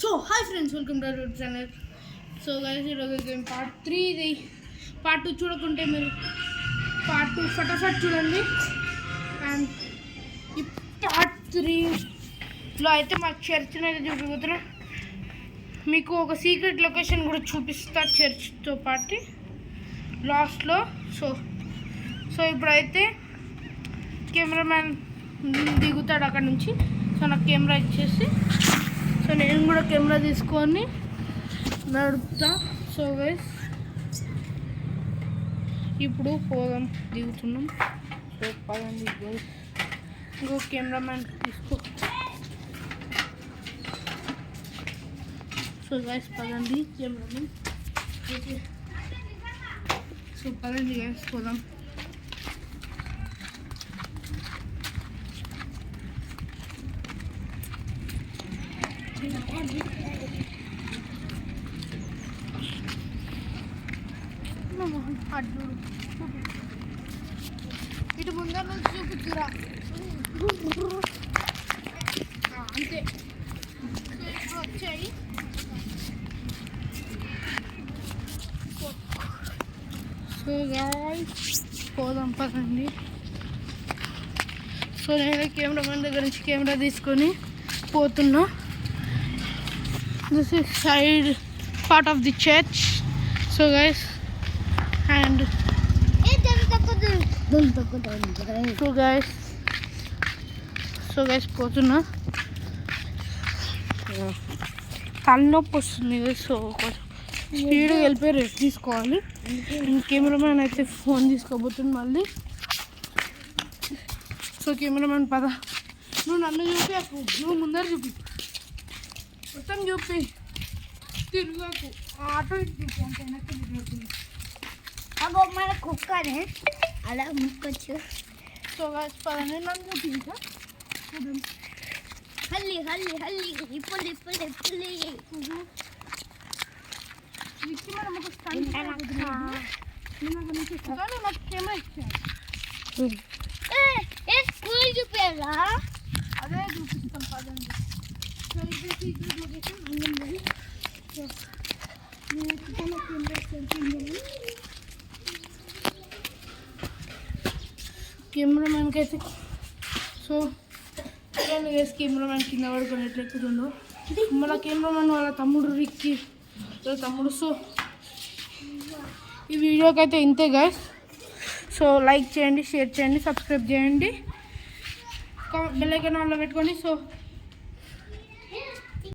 So hi friends, welcome to our channel. So guys, ఈరోజు game part 3. ఇది part 2 చూడకుంటే మీరు పార్ట్ 2 ఫటాఫట్ చూడండి. అండ్ ఈ పార్ట్ 3లో అయితే మా చర్చ్ని అయితే చూపిపోతున్నా. మీకు ఒక సీక్రెట్ లొకేషన్ కూడా చూపిస్తా చర్చ్తో పాటు లాస్ట్లో. సో ఇప్పుడైతే కెమెరామ్యాన్ దిగుతాడు అక్కడ నుంచి. సో నాకు కెమెరా ఇచ్చేసి సో నేను కూడా కెమెరా తీసుకొని నడుపుతా. సో గైస్, ఇప్పుడు పోదాం, దిగుతున్నాం. సో పదండి గైస్, ఇంకో కెమెరామ్యాన్ తీసుకో. సో గైస్ పదండి కెమెరామ్యాన్. సో పదండి గైస్ పోదాం. ఇటు ముందర నుంచి చూపించురా అంతే. ఇప్పుడు వచ్చాయి. సో గాయ్స్ పోదాం పదండి. సో నేను కెమెరామెన్ దగ్గర నుంచి కెమెరా తీసుకొని పోతున్నా. This is side part of the church. So guys, and so guys పోతున్నా. తలనొప్పి వస్తుంది. సో స్పీడ్గా వెళ్ళిపోయి రెస్ట్ తీసుకోవాలి. కెమెరామ్యాన్ అయితే ఫోన్ తీసుకోబోతుంది మళ్ళీ. సో కెమెరామ్యాన్ పద, నువ్వు నన్ను చూపి, నువ్వు ముందర చూపి, మొత్తం చూపి, తిరుగాకు, ఆటో ఇటు చూపి, అంత వెనక్కి తిరుగుతుంది. అగో మన కుక్కనే అలా ముక్కొచ్చు. సో పదని నన్ను చూపించా. హల్లి హల్లి హల్లి ఇప్పులు ఇప్పులు ఇప్పులు ఇచ్చి మనం ఒక స్టంట్ నాకు కెమెరా ఇచ్చాను. స్కూల్ చూపేలా అదే చూపిస్తాం పదండి. సో ఇది సీక్రెట్ లొకేషన్ అంగన్వాడి. సో కెమెరామ్యాన్కి అయితే సో కెమెరామ్యాన్ కింద పడుకొని ఎట్లా ఎక్కుతుందో మళ్ళీ కెమెరామ్యాన్ వాళ్ళ తమ్ముడు రిక్కి వాళ్ళ తమ్ముడు. సో ఈ వీడియోకి అయితే ఇంతే గైస్. సో లైక్ చేయండి, షేర్ చేయండి, సబ్స్క్రైబ్ చేయండి, బెల్ ఐకాన్ ఆన్లో పెట్టుకోండి. సో